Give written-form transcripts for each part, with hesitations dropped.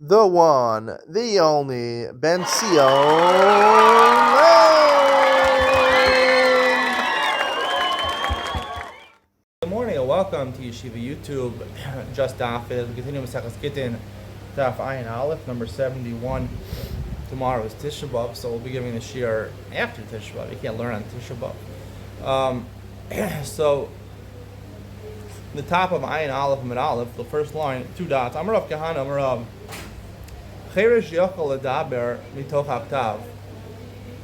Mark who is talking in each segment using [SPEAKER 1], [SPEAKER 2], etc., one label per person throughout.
[SPEAKER 1] the one, the only, Ben Sion.
[SPEAKER 2] Good morning and welcome to Yeshiva YouTube. Just Daf It Gittin, Daf Ayin Aleph, number 71. Tomorrow is Tisha B'Av, so we'll be giving the shiur after Tisha B'Av. You can't learn on Tisha B'Av. So, the top of Ayin Aleph Amid Aleph, the first line, 2 dots. Amarav Kahana Amarav Cheresh Yochel Ledaber Mitoch Haktav.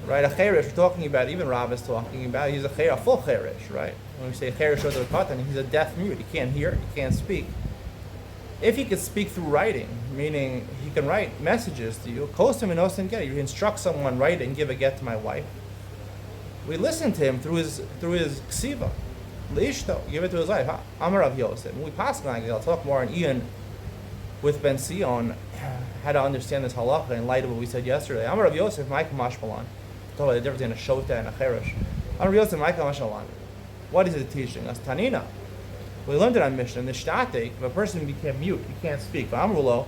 [SPEAKER 2] Right, a cheresh we're talking about, even Rav is talking about, he's a full cheresh, right? When we say cheresh or the katan, he's a deaf mute, he can't hear, he can't speak. If he could speak through writing, meaning he can write messages to you, kosim and osim get, you instruct someone, write and give a get to my wife. We listen to him through his ksiva. Leishto, give it to his wife. Amarav Yosef. We pass like I'll talk more on Ian with Ben Sion, how to understand this halacha in light of what we said yesterday. Amarav Yosef, Ma'ikam Mashmalan. Talk about the difference in a shota and a cheresh. Amarav Yosef, Ma'ikam Mashmalan. What is it teaching us? Tanina. We learned it on Mishnah. The shtatek, if a person became mute, he can't speak. Amrulo,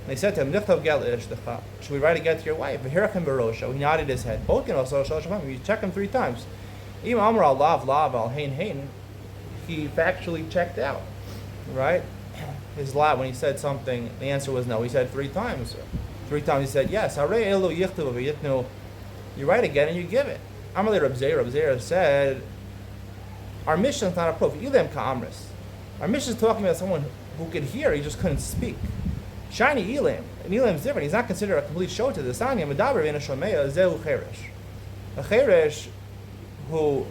[SPEAKER 2] they said to him, should we write a get to your wife? He nodded his head. You check him 3 times. Even Amar lav al hein, he factually checked out. Right? His lav, when he said something, the answer was no. He said 3 times. 3 times he said yes. You write again and you give it. Amar Reb Zera said, our mission is not a proof. Ilem ka'amris. Our mission is talking about someone who could hear, he just couldn't speak. Shiny Elam. And Elam is different. He's not considered a complete shota. The Sanya Medaber in a Shomeya Zehu Cheresh. A Cheresh who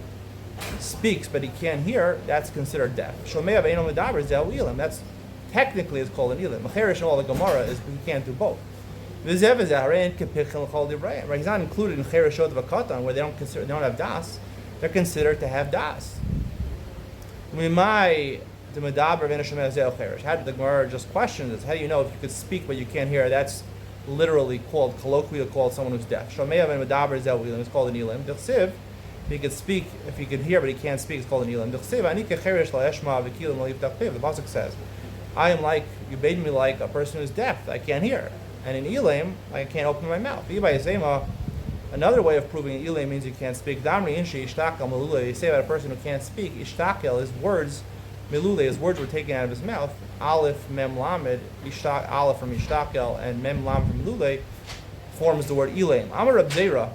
[SPEAKER 2] speaks but he can't hear, that's considered deaf. Shomeya Ve'eno Medaber Zehu Elam. That's technically is called an Elam. A Cheresh in all the Gemara is he can't do both. Right? He's not included in Cheresh of a Katan where they don't have das. They're considered to have das. The Medaber of Enisham Zel Cheresh. How did the Gemara just question this? How do you know if you could speak but you can't hear? That's literally colloquially called someone who's deaf. Shomeyav and Medaber Zel Elam is called an Elam. D'chsiv, if he could speak, if he could hear but he can't speak, it's called an Elam. D'chsiv, Anika Cheresh la'eshma v'kilim la'yiv d'chpiv. The pasuk says, I am like, you made me like a person who's deaf, I can't hear. And in Elam, I can't open my mouth. Another way of proving Elam means you can't speak. Damri inshi ishtakel melule. They say about a person who can't speak, ishtakel, his words, melule, his words were taken out of his mouth. Aleph, mem lamed, aleph from ishtakel, and mem lam from melule forms the word Elam. Amar Reb Zera.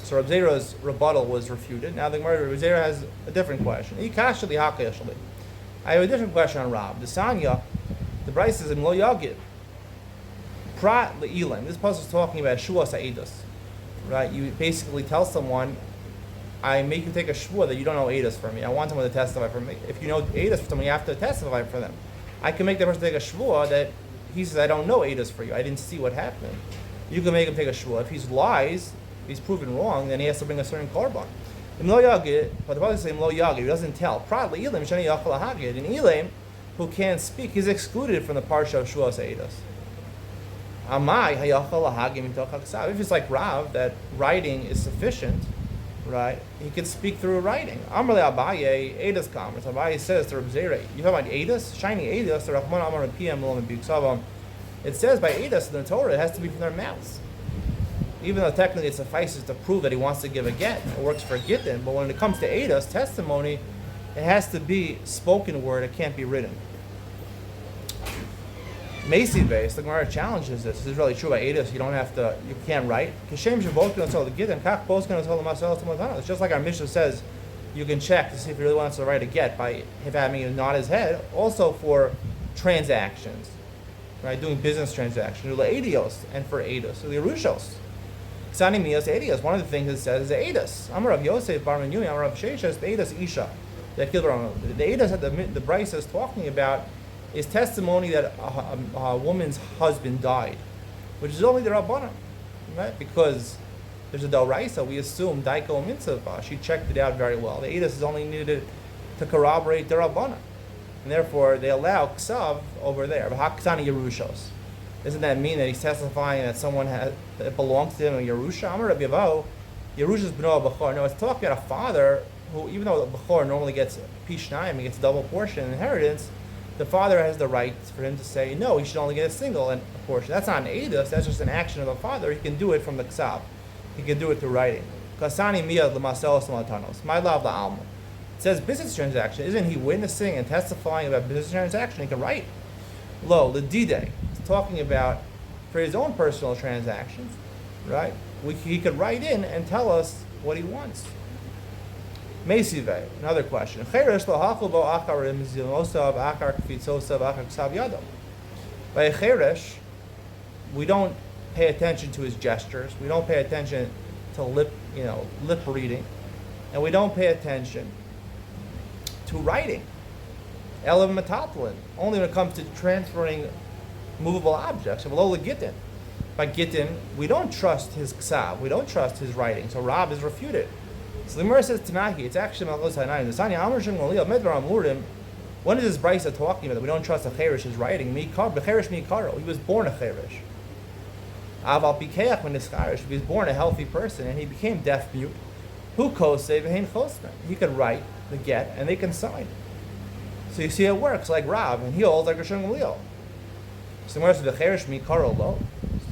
[SPEAKER 2] So Reb Zera's rebuttal was refuted. Now the Gemara Reb Zera has a different question. I have a different question on Rab. The Sanya, the Bryce says in Lo Yagid. Prat le'ilam. This pasuk is talking about shua sa'edus. Right? You basically tell someone, I make you take a shua that you don't know edus for me. I want someone to testify for me. If you know edus for someone, you have to testify for them. I can make that person take a shua that he says, I don't know edus for you. I didn't see what happened. You can make him take a shua. If he lies, if he's proven wrong, then he has to bring a certain korban. But the pasuk says lo yagid. He doesn't tell. Prat le'ilam shani yachal hagid. In Elam, who can't speak, he's excluded from the parsha of shua sa'edus. If it's like Rav, that writing is sufficient, right? He can speak through writing. Amrle Abaye, Edus Kamers. Abaye says to Reb Zera, you talk about Edus, shiny Edus, the Rahman Amar PM It says by Edus in the Torah, it has to be from their mouths. Even though technically it suffices to prove that he wants to give a get, it works for Gittin, but when it comes to Edus, testimony, it has to be spoken word, it can't be written. Macy based, the Gemara challenges this. This is really true by Edus. You can't write. It's just like our Mishnah says, you can check to see if he really wants to write a get by having him nod his head. Also for transactions, right? Doing business transactions. And for Edus. So the Yerushos. One of the things it says is Edus. Amar Rav Yosef Bar Menyumi, Amar Rav Sheshes, Edus Isha. The Edus that the Bryce is talking about is testimony that a woman's husband died, which is only the Rabbanan, right? Because there's a Doraisa, we assume Daiko Mitzvah. She checked it out very well. The Edus is only needed to corroborate the Rabbanan, and therefore they allow Ksav over there. Haksani Yerushos. Doesn't that mean that he's testifying that someone that belongs to him in Yerusha? Amar Rabbi Yavo, Yerusha's b'no b'chor. No, it's talking about a father who, even though the b'chor normally gets pishnayim, he gets double portion inheritance. the father has the right for him to say, no, he should only get a single portion. That's not an edus, that's just an action of the father. He can do it from the ksav. He can do it through writing. Kasani miyad l'maselos l'matanos. My love la'alma. It says business transaction. Isn't he witnessing and testifying about business transaction? He can write. Lo, l'dide. He's talking about for his own personal transactions, right? He could write in and tell us what he wants. Meisive, another question. By cheresh, we don't pay attention to his gestures. We don't pay attention to lip reading, and we don't pay attention to writing. Elav metatlin, only when it comes to transferring movable objects. Daf Gittin. By Gittin, we don't trust his ksav. We don't trust his writing. So Rab is refuted. So the Gemara says Tanahi. It's actually Malchus Hanayim. The Sanya Amr Shem Galil Medvar Amurim. When is this brisa talking about that we don't trust a cheresh is writing? B'cheresh mikaro. He was born a cheresh. Aval pikeach when nischarish. He was born a healthy person and he became deaf mute. Who kosei v'hein chosman. He could write the get and they can sign. So you see it works like Rab and he holds like Rishon Galil. So the Gemara says b'cheresh mikaro lo.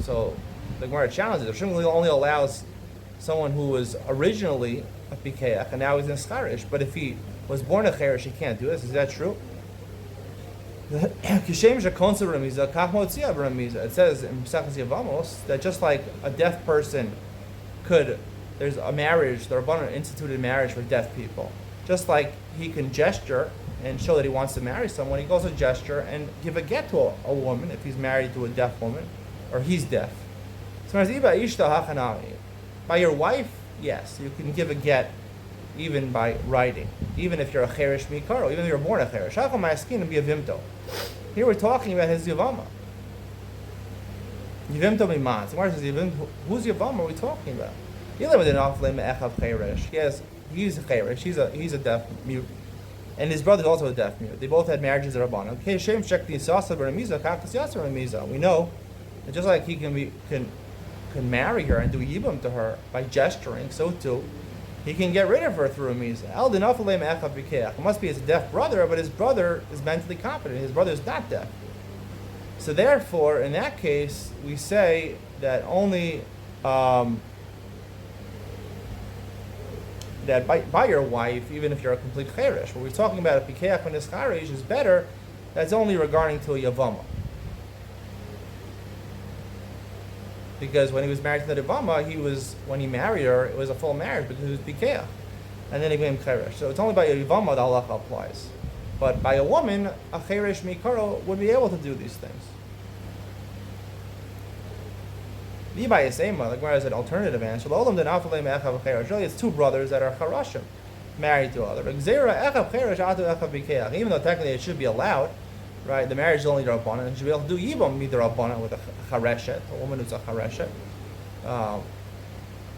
[SPEAKER 2] So the Gemara challenges. Rishon Galil only allows someone who was originally a pikeach and now he's in scharish. But if he was born a cheresh, he can't do this. Is that true? It says in Mesachas Yevamos that just like a deaf person there's a marriage, the Rabbanan instituted marriage for deaf people. Just like he can gesture and show that he wants to marry someone, he goes to gesture and give a get to a woman if he's married to a deaf woman, or he's deaf. So by your wife, yes, you can give a get even by writing, even if you're a cheresh mikaro, even if you're born a cheresh. Shachal ma'askin and be a vimto. Here we're talking about his yavama. Yivimto miman. So says, whose yavama are we talking about? Yes, he's a cheresh. He's a deaf mute, and his brother's also a deaf mute. They both had marriages that are born. Okay, shem shek nisasa b'remiza kakas yasa remiza. We know that just like he can marry her and do yibum to her by gesturing, so too he can get rid of her through a miza. It must be his deaf brother, but his brother is mentally competent. His brother is not deaf. So therefore, in that case, we say that only that by your wife, even if you're a complete cheresh, what we're talking about a pikeach when it's charish is better. That's only regarding to a yavama. Because when he was married to the Yavama, when he married her, it was a full marriage because he was Pikeach. And then he became Cheresh. So it's only by a Yavama the halacha applies. But by a woman, a Cheresh Mikaro would be able to do these things. By Yisema, the Gemara has an alternative answer. Really, it's two brothers that are Charashim, married to other. Even though technically it should be allowed, right? The marriage is only Rabbanan, and should be able to do Yibam either Rabbanan with a Chareshet, a woman who's a Chareshet,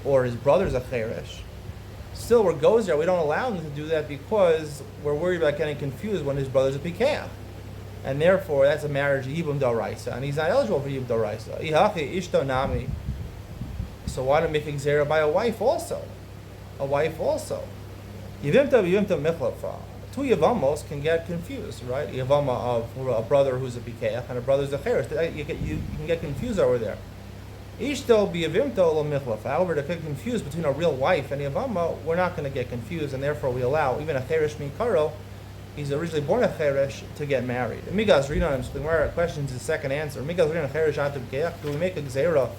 [SPEAKER 2] or his brother's a Cheresh. Still, where goes there, we don't allow him to do that because we're worried about getting confused when his brother's a Pikeach. And therefore, that's a marriage Yibam Doraisa, and he's not eligible for Yibam Doraisa. Ihachi Ishto Nami. So why don't make Xera by a wife also? A wife also. Yivimta Michlafa. Two Yavamos can get confused, right? Yavama of a brother who's a Pikeach and a brother who's a Cheresh. You can get confused over there. Ishto biyavimto lo michlaf. However, to get confused between a real wife and Yavama, we're not going to get confused, and therefore we allow even a Cheresh Mikaro, he's originally born a Cheresh, to get married. And Migas read on him, so the Gemara questions his second answer. Migas read on a Cheresh atu Pikeach. Do we make a Gzeira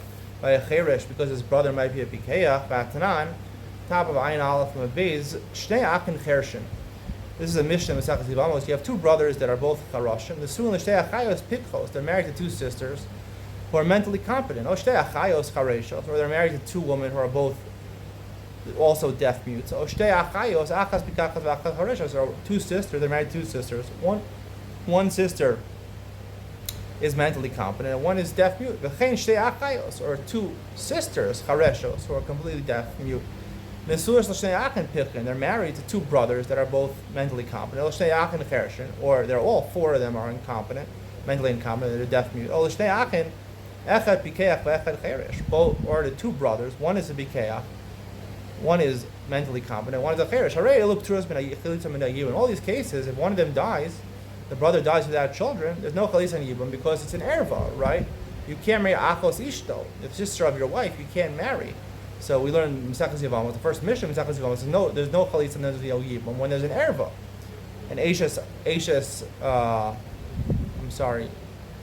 [SPEAKER 2] by a Cheresh because his brother might be a Pikeach? Batanan, top of Ayin Aleph from a Beis, Shnei Akin Chershin. This is a Mishnah in Mesachas Yevamos. You have two brothers that are both Charashim. The Suin L'Shtei Achayos Pitchos. They're married to two sisters who are mentally competent. Or Shtei Achayos Chareshos. Or they're married to two women who are both also deaf mutes. Or Shtei Achayos Achas Pikachas V'Achas Chareshos. Or two sisters. They're married to two sisters. One sister is mentally competent and one is deaf mute. V'chein Shtei Achayos. Or two sisters Chareshos who are completely deaf mute. They're married to two brothers that are both mentally competent. Or they're all four of them are incompetent, mentally incompetent, they're deaf mute. Both or the two brothers, one is a Pikeach, one is mentally competent, one is a Cheresh. In all these cases, if one of them dies, the brother dies without children, there's no chalitza yibum because it's an erva, right? You can't marry achos ishto, the sister of your wife. You can't marry. So we learned Mesechus Yevamos, the first mission Mesechus Yevamos says there's no chalitza and there's no yibum when there's an erva, and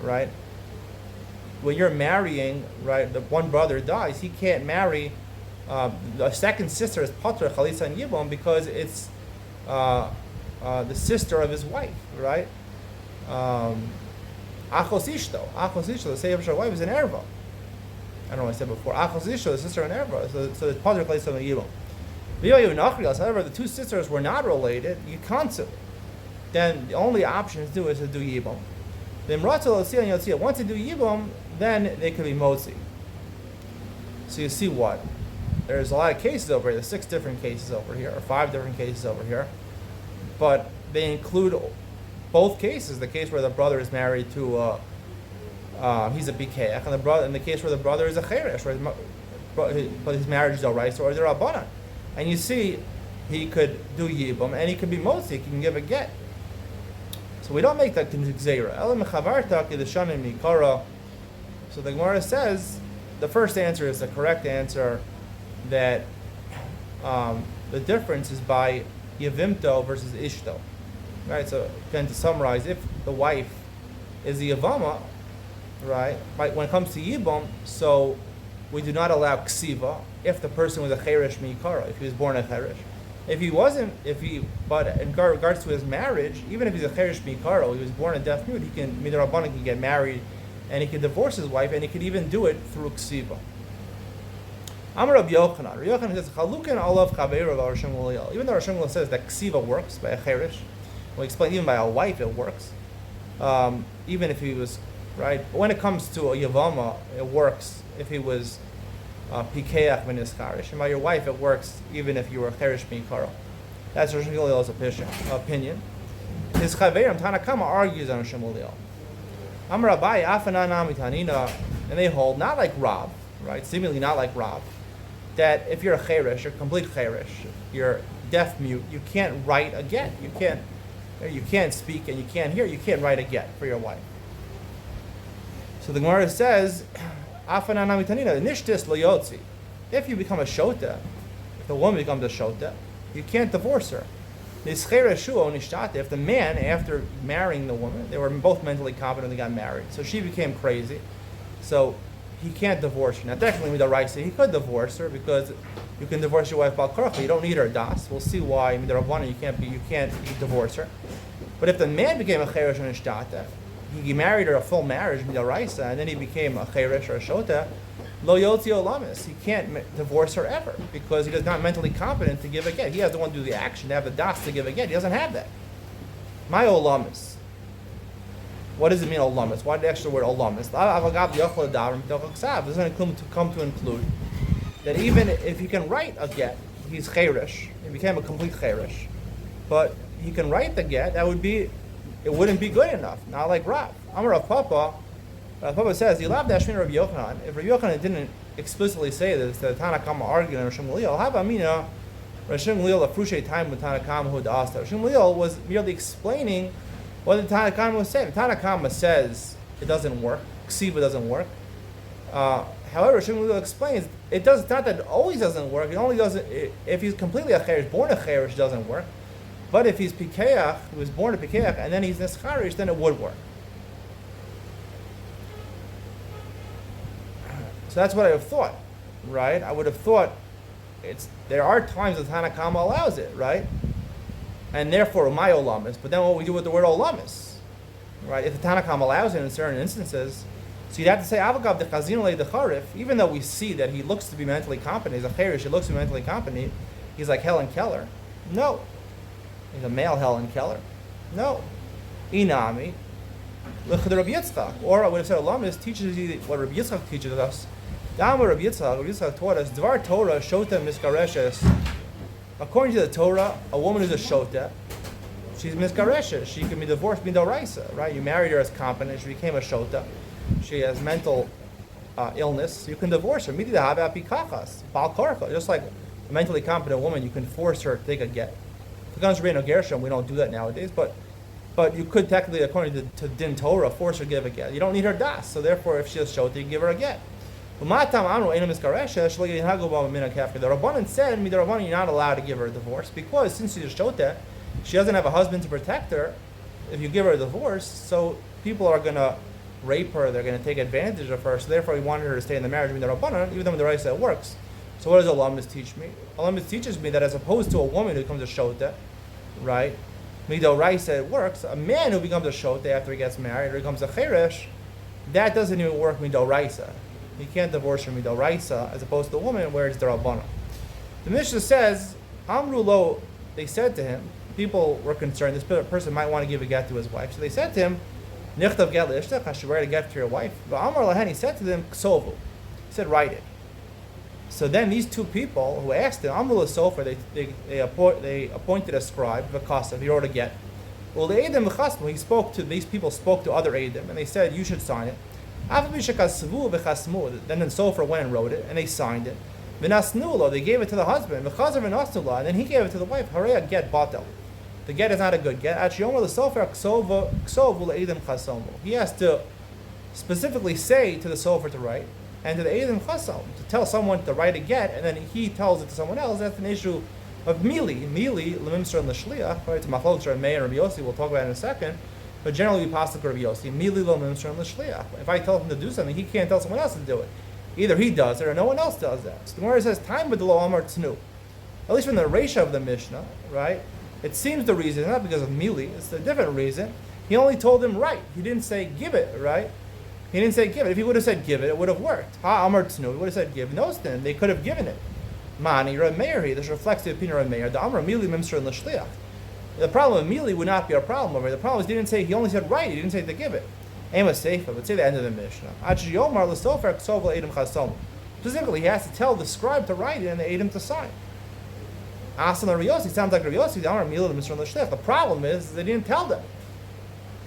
[SPEAKER 2] right? When you're marrying, right, the one brother dies, he can't marry the second sister is patra chalitza and yibum because it's the sister of his wife, right? Achos ishto, the sister of her wife is an erva. I don't know what I said before. Achos ishto, the sister of an erva. So it's patra chalitza and yibum. However, the two sisters were not related. You can't. Then the only option is to do yibum. Once they do yibum, then they could be motzi. So you see what? There's a lot of cases over here. There's 6 different cases over here, or 5 different cases over here. But they include both cases. The case where the brother is married to, he's a bikeach, and the case where the brother is a cheresh, but his marriage is oraisa or the rabbanan. And you see, he could do yibum, and he could be motzi. He can give a get. So we don't make that gzeira. So the Gemara says the first answer is the correct answer, that the difference is by yavimto versus ishto. Right. So again, to summarize, if the wife is the yavama, right, when it comes to yibum, so we do not allow ksiva if the person was a cheresh miikara, if he was born a cheresh. If he wasn't, but in regards to his marriage, even if he's a cheresh mikaro, he was born a deaf mute, he can, midrabanan, can get married, and he can divorce his wife, and he could even do it through ksiva. Amar Rabbi Yochanan. Rabbi Yochanan says, Chalukin olav chaveiro Rosh Gamliel. Even though Rosh Gamliel says that ksiva works by a cheresh, we explain even by a wife it works. Even if he was, right? But when it comes to a yavama, it works if he was pikeach v'niskarish, and by your wife it works even if you were cheresh mikaro. That's Rosh Gamliel's opinion. His chaverim Tanakama argues on Rosh Gamliel. Amar Abaye afanan amitanina, and they hold not like Rav, right? Seemingly not like Rav, that if you're a cheresh, you're complete cheresh, you're deaf mute, you can't write a get. You can't speak and you can't hear. You can't write a get for your wife. So the Gemara says, afanan amitanina nishtis loyotzi. If you become a shota, if the woman becomes a shota, you can't divorce her. If the man, after marrying the woman, they were both mentally competent, they got married. So she became crazy. So he can't divorce her. Now technically with the right say he could divorce her because you can divorce your wife bal korach. You don't need her das. We'll see why. I mean, the Rabbanan, you can't divorce her. But if the man became a cheresh and a shtata, he married her a full marriage midaraisa, and then he became a cheresh or a shota, lo yotzi olamis. He can't divorce her ever because he is not mentally competent to give a get. He has to want to do the action, to have the das to give a get. He doesn't have that. My olamis. What does it mean olamis? Why the extra word olamis? This is going to come to include that even if he can write a get, he's cheresh. He became a complete cheresh, but he can write the get. It wouldn't be good enough. Not like Rav. Amar Rav Papa. Rav Papa says, "You love Dashmin Rav Yochanan." If Rav Yochanan didn't explicitly say this, the Tanakama argued in Rosh Gamliel. How about Mina? Rosh Gamliel afrushe time with Tanakama who da'asta. Rosh Gamliel was merely explaining what the Tanakama was saying. The Tanakama says it doesn't work. Ksiva doesn't work. However, Rosh Gamliel explains it does. It's not that it always doesn't work. It only doesn't if he's completely a cheresh, born a cheresh, doesn't work. But if he's pikeach, he was born a pikeach, and then he's nescharish, then it would work. So that's what I have thought, right? I would have thought there are times that Tanakama allows it, right? And therefore, my olamis. But then what we do with the word olamis, right? If the Tanakama allows it in certain instances, so you'd have to say avagav de chazin le decharif. Even though we see that he looks to be mentally competent, he's a cherish, he looks to be mentally competent. He's like Helen Keller. No. He's a male Helen Keller. No. Inami. Look at Rabbi Yitzchak. Or I would have said Alamis teaches you what Rabbi Yitzchak teaches us. Dama Rabbi Yitzchak taught us, Dvar Torah Shota Miskareshes. According to the Torah, a woman is a Shota. She's Miskareshes. She can be divorced midoraisa, right? You married her as competent, she became a Shota. She has mental illness. You can divorce her. Mididahaba pikachas. Bal korcha. Just like a mentally competent woman, you can force her to take a get. If it comes to Rebbeinu Gershom, we don't do that nowadays, but but you could technically, according to Din Torah, force her to give a get. You don't need her das, so therefore, if she has shota, you can give her a get. The Rabbanan said, you're not allowed to give her a divorce because since she's a shota, she doesn't have a husband to protect her. If you give her a divorce, so people are going to rape her, they're going to take advantage of her, so therefore he wanted her to stay in the marriage with the Rabbanan, even though the Raisa it works. So what does Alamis teach me? Alamis teaches me that as opposed to a woman who becomes a shota, right? Midol Raisa it works. A man who becomes a shota after he gets married or becomes a cheresh, that doesn't even work Midol Raisa. He can't divorce from Midol Raisa as opposed to the woman where it's the Rabbanan. The Mishnah says, Amru lo, they said to him, people were concerned, this person might want to give a get to his wife. So they said to him, Nichtav get l'ishtach, I should write a get to your wife. But Amar lahen, he said to them, Ksovu. He said, write it. So then these two people who asked him, Amru l'sofer, they appointed a scribe, V'kasav, he wrote a get. Well, the Eidim v'chasmu, these people spoke to other Eidim, and they said, you should sign it. Then the Sofer went and wrote it, and they signed it. V'nasnulo, they gave it to the husband. V'chazer v'nasnula, and then he gave it to the wife. Hareya get batel. The get is not a good get. Actually, the Sofer ksovu le'edim chasomu. He has to specifically say to the Sofer to write, and to the Eidim chasam, to tell someone to write a get, and then he tells it to someone else. That's an issue of mili. Mili, lemimsar and l'shliach, right? To machlokes or Meir and Rabbi Yossi, we'll talk about it in a second. But generally, we pass the Rabbi Yossi. Mili lo lemimsar and l'shliach. If I tell him to do something, he can't tell someone else to do it. Either he does it or no one else does that. So the Gemara says, time with the lo amar tznu. At least from the Reisha of the Mishnah, right? It seems the reason, not because of mili, it's a different reason. He only told him right. He didn't say give it, right? He didn't say give it. If he would have said give it, it would have worked. Ha amar tznu, he would have said give. No, then they could have given it. Mani, Rav Meir, this reflects the opinion of Rav Meir. The amar mili mimsar and l'shliach. The problem of mili would not be a problem over here. The problem is he didn't say, he only said right, he didn't say to give it. Ema seifa, but say the end of the Mishnah. Yomar l'sofer ksovel edim chasom. Specifically, he has to tell the scribe to write it and the edim to sign. Asan Rabbi Yossi, sounds like Rabbi Yossi, the amar mili mimsar and l'shliach. The problem is they didn't tell them.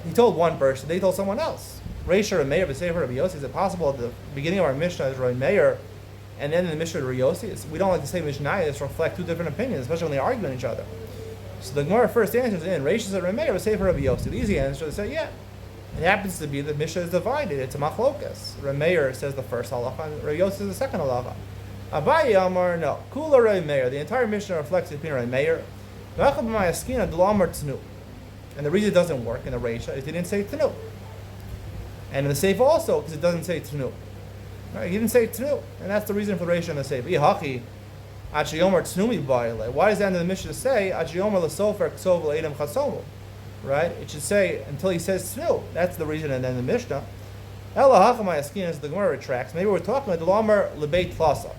[SPEAKER 2] He told one person, they told someone else. Reisha and Meir, but say for Rabbi Yossi, is it possible at the beginning of our Mishnah is Rabbi Meir, and then in the Mishnah of Rabbi Yossi, we don't like to say Mishnayos reflect two different opinions, especially when they argue with each other. So the Gemara first answers in Reisha said Rabbi Meir, but say for Rabbi Yossi. The easy answer is to say, yeah. It happens to be that Mishnah is divided. It's a machlokas. Rabbi Meir says the first halacha, and Rabbi Yossi says the second halacha. Abaye Amar, no. Kula Rabbi Meir. The entire Mishnah reflects the opinion of Rabbi Meir. And the reason it doesn't work in the Reisha is he didn't say Tanu. And in the Seif also, because it doesn't say Tanu. Right? He didn't say Tanu. And that's the reason for the Reisha in the Seif. Why does the end of the Mishnah say, right? It should say, until he says Tanu. That's the reason and then the Mishnah. As the Gemara retracts, maybe we're talking about the Lamar Lebeit Tlasa.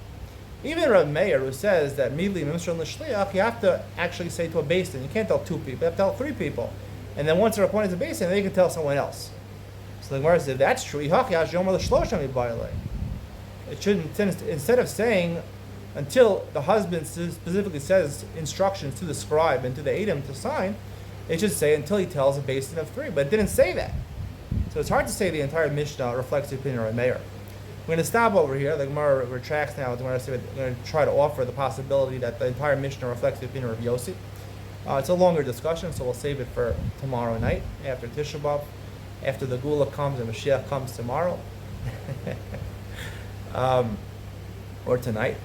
[SPEAKER 2] Even Rav Meir, who says that Mili Mimsar L'Shliach, you have to actually say to a basin. You can't tell two people, you have to tell three people. And then once they're appointed to basin, they can tell someone else. So the Gemara says, if that's true, it shouldn't, instead of saying, until the husband specifically says instructions to the scribe and to the Edom to sign, it should say until he tells a basin of three. But it didn't say that. So it's hard to say the entire Mishnah reflects the opinion of Rav Meir. We're going to stop over here. The Gemara retracts now. We're going to try to offer the possibility that the entire Mishnah reflects the opinion of Yossi. It's a longer discussion, so we'll save it for tomorrow night after Tisha B'Av, after the Gula comes and Mashiach comes tomorrow, or tonight.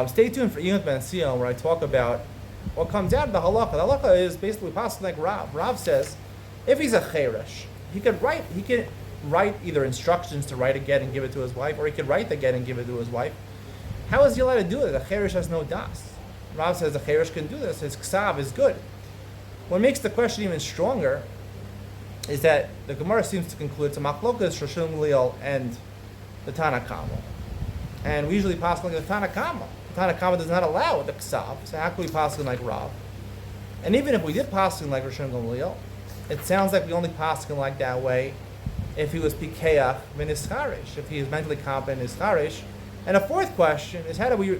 [SPEAKER 2] Stay tuned for Yonat Ben Sion, where I talk about what comes out of the halacha. The halacha is basically possible like Rav. Rav says, if he's a cheresh, he could write either instructions to write a get and give it to his wife, or he could write the get and give it to his wife. How is he allowed to do it? The cheresh has no das. Rav says the cheresh can do this. His ksav is good. What makes the question even stronger is that the Gemara seems to conclude it's a machlokas Rosh Gamliel and the Tana Kama. And we usually pass like the Tana Kama. The Tana Kama does not allow the ksav, so how can we pass like Rav? And even if we did pass like Rosh Gamliel, it sounds like we only pass like that way if he was pikeach v'nischarish, if he is mentally competent nischarish. And a fourth question is how do we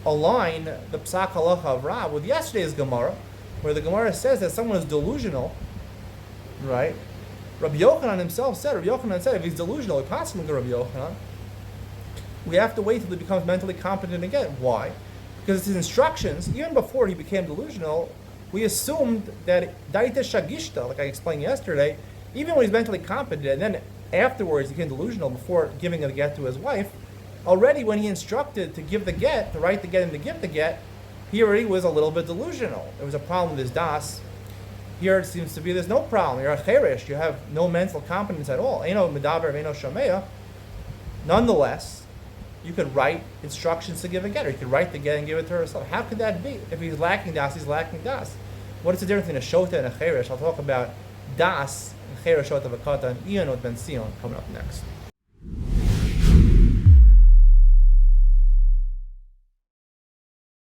[SPEAKER 2] align the psak halacha of Rav with yesterday's Gemara, where the Gemara says that someone is delusional, right? Rabbi Yochanan himself said, if he's delusional, we pass him to Rabbi Yochanan. We have to wait till he becomes mentally competent again. Why? Because his instructions, even before he became delusional, we assumed that Daita Shagishta, like I explained yesterday, even when he's mentally competent, and then afterwards he became delusional before giving a get to his wife, already when he instructed to give the get, to write the get and to give the get, he already was a little bit delusional. There was a problem with his das. Here it seems to be there's no problem. You're a cheresh. You have no mental competence at all. Eino medaber, eino shomea. Nonetheless, you could write instructions to give a get, or you could write the get and give it to herself. How could that be? If he's lacking das, he's lacking das. What is the difference between a shota and a cheresh? I'll talk about das and cheresh shota v'kata and Ian with Ben Sion coming up next.